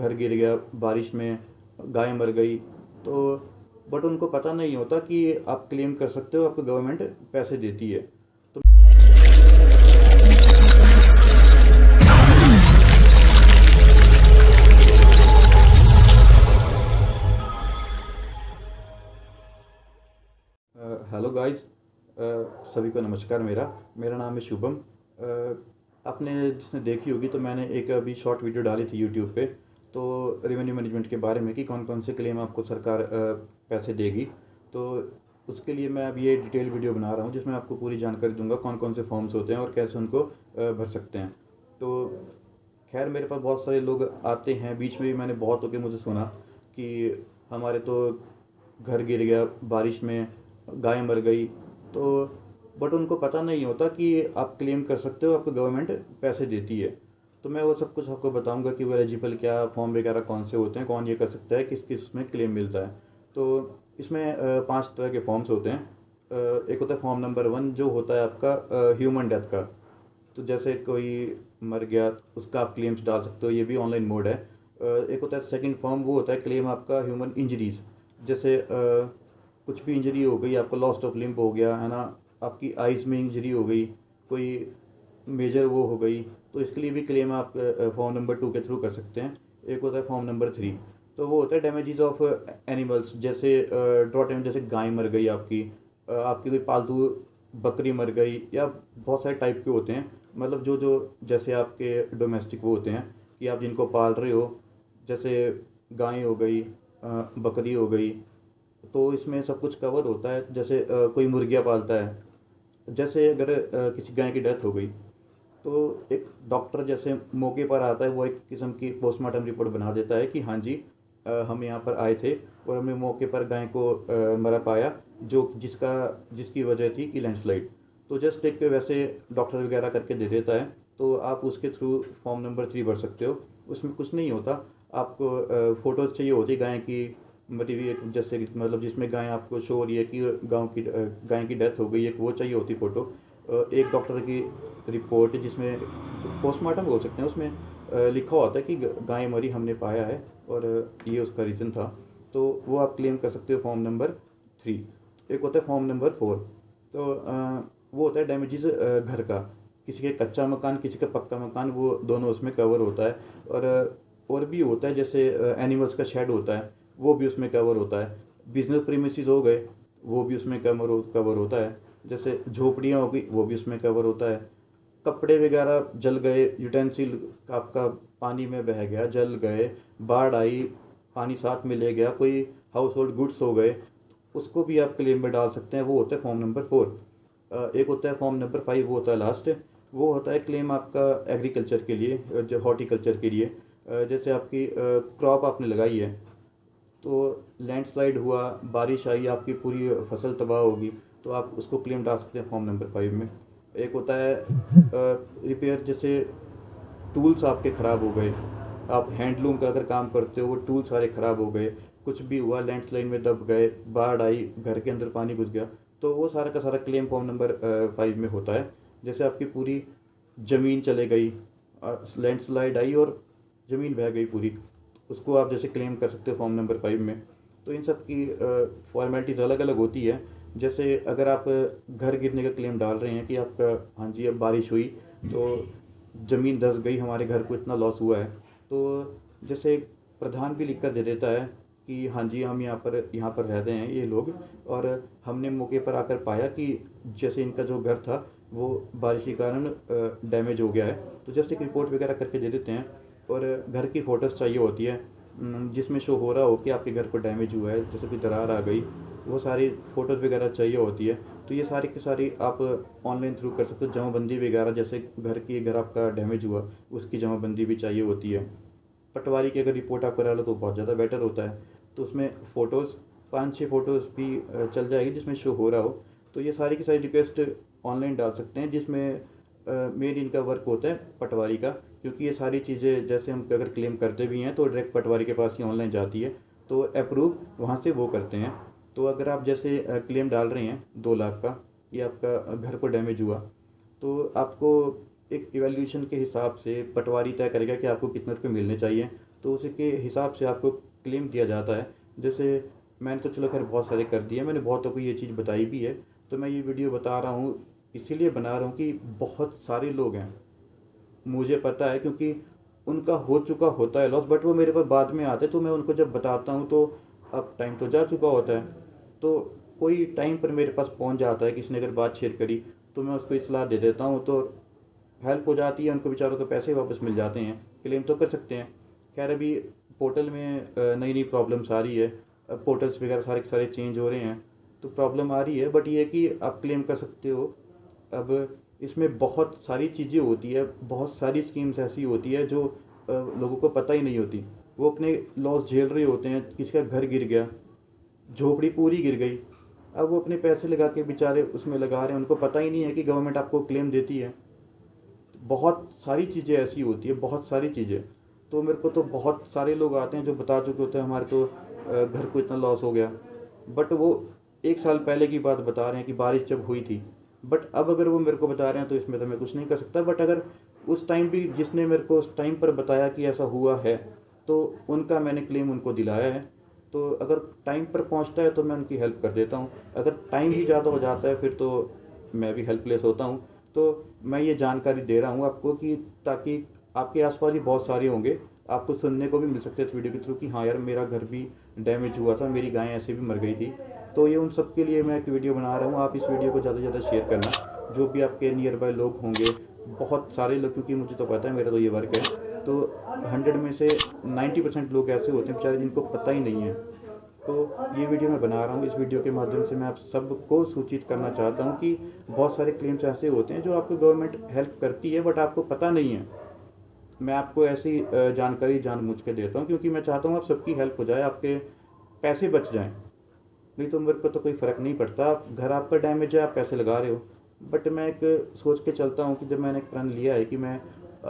घर गिर गया बारिश में, गाय मर गई, तो बट उनको पता नहीं होता कि आप क्लेम कर सकते हो, आपको गवर्नमेंट पैसे देती है। तो हेलो गाइस, सभी को नमस्कार। मेरा मेरा नाम है शुभम। आपने जिसने देखी होगी तो मैंने एक अभी शॉर्ट वीडियो डाली थी यूट्यूब पे, तो रेवेन्यू मैनेजमेंट के बारे में कि कौन कौन से क्लेम आपको सरकार पैसे देगी। तो उसके लिए मैं अब ये डिटेल वीडियो बना रहा हूँ जिसमें आपको पूरी जानकारी दूंगा कौन कौन से फॉर्म्स होते हैं और कैसे उनको भर सकते हैं। तो खैर, मेरे पास बहुत सारे लोग आते हैं, बीच में भी मैंने बहुतों के मुझे सुना कि हमारे तो घर गिर गया बारिश में, गाय मर गई, तो बट उनको पता नहीं होता कि आप क्लेम कर सकते हो, आपको गवर्नमेंट पैसे देती है। तो मैं वो सब कुछ आपको बताऊंगा कि वो एलिजिबल क्या फॉर्म वगैरह कौन से होते हैं, कौन ये कर सकता है, किस किस में क्लेम मिलता है। तो इसमें 5 तरह के फॉर्म्स होते हैं। एक होता है फॉर्म नंबर 1, जो होता है आपका ह्यूमन डेथ का। तो जैसे कोई मर गया, उसका आप क्लेम्स डाल सकते हो, ये भी ऑनलाइन मोड है। एक होता है सेकंड फॉर्म, वो होता है क्लेम आपका ह्यूमन इंजरीज। जैसे कुछ भी इंजरी हो गई, आपको लॉस्ट ऑफ लिम्ब हो गया है ना, आपकी आइज़ में इंजरी हो गई, कोई मेजर वो हो गई, तो इसके लिए भी क्लेम आप फॉर्म नंबर 2 के थ्रू कर सकते हैं। एक होता है फॉर्म नंबर 3, तो वो होता है डैमेजेस ऑफ एनिमल्स। जैसे ड्रॉट एनिमल, जैसे गाय मर गई आपकी, आपकी कोई पालतू बकरी मर गई, या बहुत सारे टाइप के होते हैं। मतलब जो जो जैसे आपके डोमेस्टिक वो होते हैं कि आप जिनको पाल रहे हो, जैसे गाय हो गई, बकरी हो गई, तो इसमें सब कुछ कवर होता है। जैसे कोई मुर्गियाँ पालता है, जैसे अगर किसी गाय की डेथ हो गई, तो एक डॉक्टर जैसे मौके पर आता है, वो एक किस्म की पोस्टमार्टम रिपोर्ट बना देता है कि हाँ जी, हम यहाँ पर आए थे और हमने मौके पर गाय को मरा पाया, जो जिसकी वजह थी कि लैंडस्लाइड। तो जस्ट एक वैसे डॉक्टर वगैरह करके दे देता है, तो आप उसके थ्रू फॉर्म नंबर 3 भर सकते हो। उसमें कुछ नहीं होता, आपको फ़ोटोज़ चाहिए होती गाय की मरी हुई, जैसे मतलब जिसमें गाय आपको शो हो रही है कि गाय की डेथ हो गई, एक वो चाहिए होती फ़ोटो। एक डॉक्टर की रिपोर्ट जिसमें पोस्टमार्टम बोल सकते हैं, उसमें लिखा होता है कि गाय मरी, हमने पाया है और ये उसका रीज़न था। तो वो आप क्लेम कर सकते हो फॉर्म नंबर 3। एक होता है फॉर्म नंबर 4, तो वो होता है डैमेजेस घर का। किसी का कच्चा मकान, किसी का पक्का मकान, वो दोनों उसमें कवर होता है। और भी होता है, जैसे एनिमल्स का शेड होता है, वो भी उसमें कवर होता है। बिजनेस प्रीमिसेस हो गए, वो भी उसमें कवर होता है। जैसे झोपड़ियाँ हो गई, वो भी उसमें कवर होता है। कपड़े वगैरह जल गए, यूटेंसिल आपका पानी में बह गया, जल गए, बाढ़ आई, पानी साथ में ले गया, कोई हाउस होल्ड गुड्स हो गए, उसको भी आप क्लेम में डाल सकते हैं। वो होता है फॉर्म नंबर 4। एक होता है फॉर्म नंबर 5, वो होता है लास्ट। वो होता है क्लेम आपका एग्रीकल्चर के लिए, जो हॉर्टिकल्चर के लिए। जैसे आपकी क्रॉप आपने लगाई है, तो लैंडस्लाइड हुआ, बारिश आई, आपकी पूरी फसल तबाह होगी, तो आप उसको क्लेम डाल सकते हैं फॉर्म नंबर 5 में। एक होता है रिपेयर, जैसे टूल्स आपके ख़राब हो गए, आप हैंडलूम का अगर काम करते हो, वो टूल सारे ख़राब हो गए, कुछ भी हुआ, लैंडस्लाइड में दब गए, बाढ़ आई, घर के अंदर पानी घुस गया, तो वो सारा का सारा क्लेम फॉर्म नंबर 5 में होता है। जैसे आपकी पूरी ज़मीन चले गई, लैंडस्लाइड आई और ज़मीन बह गई पूरी, उसको आप जैसे क्लेम कर सकते हो फॉर्म नंबर 5 में। तो इन सब की फॉर्मेलिटीज़ अलग अलग होती है। जैसे अगर आप घर गिरने का क्लेम डाल रहे हैं कि आपका, हाँ जी, अब बारिश हुई तो ज़मीन धंस गई, हमारे घर को इतना लॉस हुआ है, तो जैसे प्रधान भी लिख कर दे देता है कि हाँ जी, हम यहाँ पर रहते हैं ये लोग, और हमने मौके पर आकर पाया कि जैसे इनका जो घर था वो बारिश के कारण डैमेज हो गया है, तो जस्ट एक रिपोर्ट वगैरह करके दे देते हैं। और घर की फ़ोटोज़ चाहिए होती है, जिसमें शो हो रहा हो कि आपके घर को डैमेज हुआ है, जैसे कोई दरार आ गई, वो सारी फ़ोटोज़ वगैरह चाहिए होती है। तो ये सारी की सारी आप ऑनलाइन थ्रू कर सकते हो। जमाबंदी वगैरह, जैसे घर आपका डैमेज हुआ, उसकी जमाबंदी भी चाहिए होती है। पटवारी की अगर रिपोर्ट आप करा लो तो बहुत ज़्यादा बेटर होता है, तो उसमें फ़ोटोज़ 5-6 फ़ोटोज़ भी चल जाएगी जिसमें शो हो रहा हो। तो ये सारी की सारी रिक्वेस्ट ऑनलाइन डाल सकते हैं, जिसमें मेन इनका वर्क होता है पटवारी का, क्योंकि ये सारी चीज़ें जैसे हम अगर क्लेम करते भी हैं तो डायरेक्ट पटवारी के पास ही ऑनलाइन जाती है, तो अप्रूव वहाँ से वो करते हैं। तो अगर आप जैसे क्लेम डाल रहे हैं 2 लाख का, ये आपका घर को डैमेज हुआ, तो आपको एक इवैल्यूएशन के हिसाब से पटवारी तय करेगा कि आपको कितने रुपये मिलने चाहिए। तो उसी के हिसाब से आपको क्लेम दिया जाता है। जैसे मैंने तो चलो खैर बहुत सारे कर दिए, मैंने बहुतों को ये चीज़ बताई भी है। तो मैं ये वीडियो बता रहा हूँ, इसीलिए बना रहा हूँ कि बहुत सारे लोग हैं, मुझे पता है, क्योंकि उनका हो चुका होता है लॉस, बट वो मेरे पास बाद में आते हैं। तो मैं उनको जब बताता हूँ तो अब टाइम तो जा चुका होता है। तो कोई टाइम पर मेरे पास पहुँच जाता है, किसी ने अगर बात शेयर करी तो मैं उसको इस्लाह दे देता हूँ, तो हेल्प हो जाती है। उनको बेचारों को पैसे वापस मिल जाते हैं, क्लेम तो कर सकते हैं। खैर अभी पोर्टल में नई नई प्रॉब्लम्स आ रही है, अब पोर्टल्स वगैरह सारे के सारे चेंज हो रहे हैं, तो प्रॉब्लम आ रही है, बट ये है कि आप क्लेम कर सकते हो। अब इसमें बहुत सारी चीज़ें होती है, बहुत सारी स्कीम्स ऐसी होती है जो लोगों को पता ही नहीं होती। वो अपने लॉस झेल रहे होते हैं, किसी का घर गिर गया, झोपड़ी पूरी गिर गई, अब वो अपने पैसे लगा के बेचारे उसमें लगा रहे हैं, उनको पता ही नहीं है कि गवर्नमेंट आपको क्लेम देती है। बहुत सारी चीज़ें ऐसी होती है, बहुत सारी चीज़ें। तो मेरे को तो बहुत सारे लोग आते हैं जो बता चुके होते हैं हमारे तो घर को इतना लॉस हो गया, बट वो 1 साल पहले की बात बता रहे हैं कि बारिश जब हुई थी। बट अब अगर वो मेरे को बता रहे हैं तो इसमें तो मैं कुछ नहीं कर सकता। बट अगर उस टाइम भी जिसने मेरे को उस टाइम पर बताया कि ऐसा हुआ है, तो उनका मैंने क्लेम उनको दिलाया है। तो अगर टाइम पर पहुंचता है तो मैं उनकी हेल्प कर देता हूं, अगर टाइम ही ज़्यादा हो जाता है फिर तो मैं भी हेल्पलेस होता हूं। तो मैं ये जानकारी दे रहा हूँ आपको कि ताकि आपके आसपास भी बहुत सारे होंगे, आपको सुनने को भी मिल सकते हैं इस वीडियो के थ्रू कि हाँ यार, मेरा घर भी डैमेज हुआ था, मेरी गाय ऐसे भी मर गई थी। तो ये उन सब के लिए मैं एक वीडियो बना रहा हूँ। आप इस वीडियो को ज़्यादा से ज़्यादा शेयर करना, जो भी आपके नियर बाय लोग होंगे, बहुत सारे लोग, क्योंकि मुझे तो पता है, मेरा तो ये वर्क है। तो 100 में से 90% लोग ऐसे होते हैं बेचारे जिनको पता ही नहीं है। तो ये वीडियो मैं बना रहा हूँ, इस वीडियो के माध्यम से मैं आप सबको सूचित करना चाहता हूँ कि बहुत सारे क्लेम्स ऐसे होते हैं जो आपको गवर्नमेंट हेल्प करती है, बट आपको पता नहीं है। मैं आपको ऐसी जानकारी जानबूझ के देता हूँ क्योंकि मैं चाहता हूँ आप सबकी हेल्प हो जाए, आपके पैसे बच जाएँ। नहीं तो मेरे को तो कोई फ़र्क नहीं पड़ता, घर आपका डैमेज है, आप पैसे लगा रहे हो। बट मैं एक सोच के चलता हूँ कि जब मैंने एक प्रण लिया है कि मैं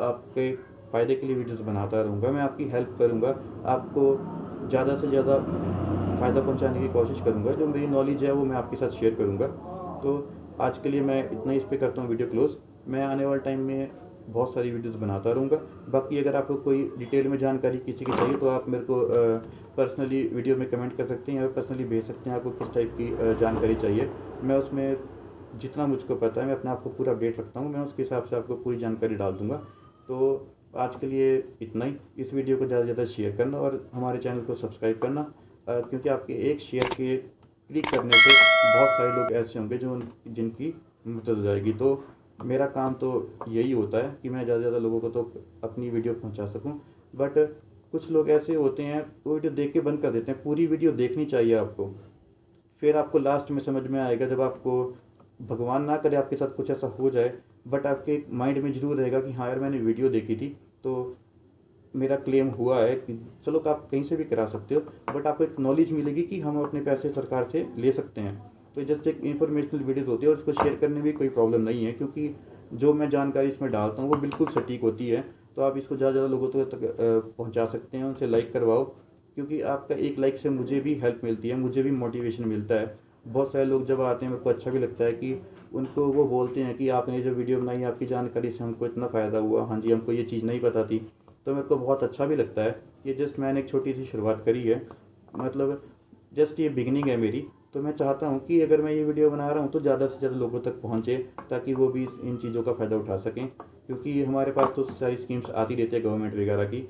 आपके फ़ायदे के लिए वीडियोस बनाता रहूँगा, मैं आपकी हेल्प करूँगा, आपको ज़्यादा से ज़्यादा फ़ायदा पहुँचाने की कोशिश करूँगा। जो मेरी नॉलेज है वो मैं आपके साथ शेयर करूँगा। तो आज के लिए मैं इतना ही इस पे करता हूँ वीडियो क्लोज़। मैं आने वाले टाइम में बहुत सारी वीडियोस बनाता रहूँगा। बाकी अगर आपको कोई डिटेल में जानकारी किसी की चाहिए तो आप मेरे को पर्सनली वीडियो में कमेंट कर सकते हैं या पर्सनली भेज सकते हैं, आपको किस टाइप की जानकारी चाहिए। मैं उसमें जितना मुझको पता है मैं अपने आप को पूरा अपडेट रखता हूँ, मैं उसके हिसाब से आपको पूरी जानकारी डाल दूँगा। तो आज के लिए इतना ही। इस वीडियो को ज़्यादा से ज़्यादा शेयर करना और हमारे चैनल को सब्सक्राइब करना, क्योंकि आपके एक शेयर के क्लिक करने से बहुत सारे लोग ऐसे होंगे जो जिनकी मदद हो जाएगी। तो मेरा काम तो यही होता है कि मैं ज़्यादा से ज़्यादा लोगों को तो अपनी वीडियो पहुंचा सकूं। बट कुछ लोग ऐसे होते हैं वो वीडियो देख के बंद कर देते हैं, पूरी वीडियो देखनी चाहिए आपको। फिर आपको लास्ट में समझ में आएगा, जब आपको भगवान ना करे आपके साथ कुछ ऐसा हो जाए, बट आपके माइंड में ज़रूर रहेगा कि हाँ यार, मैंने वीडियो देखी थी तो मेरा क्लेम हुआ है। कि चलो कि आप कहीं से भी करा सकते हो, बट आपको एक नॉलेज मिलेगी कि हम अपने पैसे सरकार से ले सकते हैं। तो जस्ट एक इन्फॉर्मेशनल वीडियोस होती है और उसको शेयर करने में भी कोई प्रॉब्लम नहीं है, क्योंकि जो मैं जानकारी इसमें डालता हूँ वो बिल्कुल सटीक होती है। तो आप इसको ज़्यादा से ज़्यादा लोगों तक पहुँचा सकते हैं, उनसे लाइक करवाओ, क्योंकि आपका एक लाइक से मुझे भी हेल्प मिलती है, मुझे भी मोटिवेशन मिलता है। बहुत सारे लोग जब आते हैं मेरे को अच्छा भी लगता है कि उनको वो बोलते हैं कि आपने जो वीडियो बनाई, आपकी जानकारी से हमको इतना फ़ायदा हुआ, हाँ जी, हमको ये चीज़ नहीं पता थी। तो मेरे को बहुत अच्छा भी लगता है। ये जस्ट मैंने एक छोटी सी शुरुआत करी है, मतलब जस्ट ये बिगिनिंग है मेरी। तो मैं चाहता हूँ कि अगर मैं ये वीडियो बना रहा हूँ तो ज़्यादा से ज़्यादा लोगों तक पहुँचे, ताकि वो भी इन चीज़ों का फ़ायदा उठा सकें। क्योंकि हमारे पास तो सारी स्कीम्स आती रहती है गवर्नमेंट वगैरह की,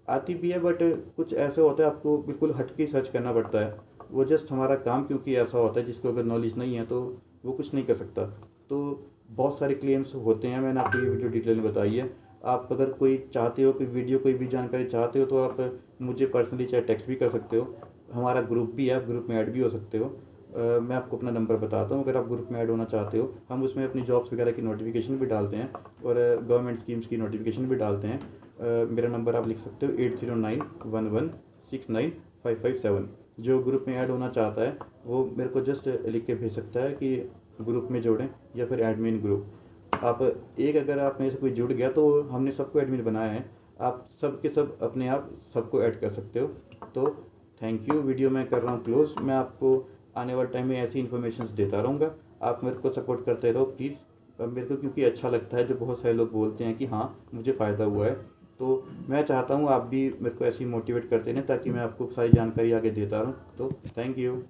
आती भी है, बट कुछ ऐसे होता है आपको बिल्कुल हट के सर्च करना पड़ता है। वो जस्ट हमारा काम, क्योंकि ऐसा होता है जिसको अगर नॉलेज नहीं है तो वो कुछ नहीं कर सकता। तो बहुत सारे क्लेम्स होते हैं, मैंने आपको ये वीडियो डिटेल में बताई है। आप अगर कोई चाहते हो, कोई वीडियो, कोई भी जानकारी चाहते हो तो आप मुझे पर्सनली चाहे टेक्स्ट भी कर सकते हो। हमारा ग्रुप भी है, आप ग्रुप में ऐड भी हो सकते हो। मैं आपको अपना नंबर बताता हूँ, अगर आप ग्रुप में ऐड होना चाहते हो। हम उसमें अपनी जॉब्स वगैरह की नोटिफिकेशन भी डालते हैं और गवर्नमेंट स्कीम्स की नोटिफिकेशन भी डालते हैं। मेरा नंबर आप लिख सकते हो 8091169557। जो ग्रुप में ऐड होना चाहता है वो मेरे को जस्ट लिख के भेज सकता है कि ग्रुप में जोड़ें या फिर एडमिन ग्रुप। आप एक, अगर आप में से कोई जुड़ गया तो हमने सबको एडमिन बनाया है, आप सब के सब अपने आप सबको ऐड कर सकते हो। तो थैंक यू। वीडियो मैं कर रहा हूँ क्लोज। मैं आपको आने वाले टाइम में ऐसी इन्फॉर्मेशन देता रहूँगा, आप मेरे को सपोर्ट करते रहो प्लीज़। मेरे को क्योंकि अच्छा लगता है जब बहुत सारे लोग बोलते हैं कि हाँ मुझे फ़ायदा हुआ है। तो मैं चाहता हूँ आप भी मेरे को ऐसे ही मोटिवेट करते रहें ताकि मैं आपको सारी जानकारी आगे देता रहूँ। तो थैंक यू।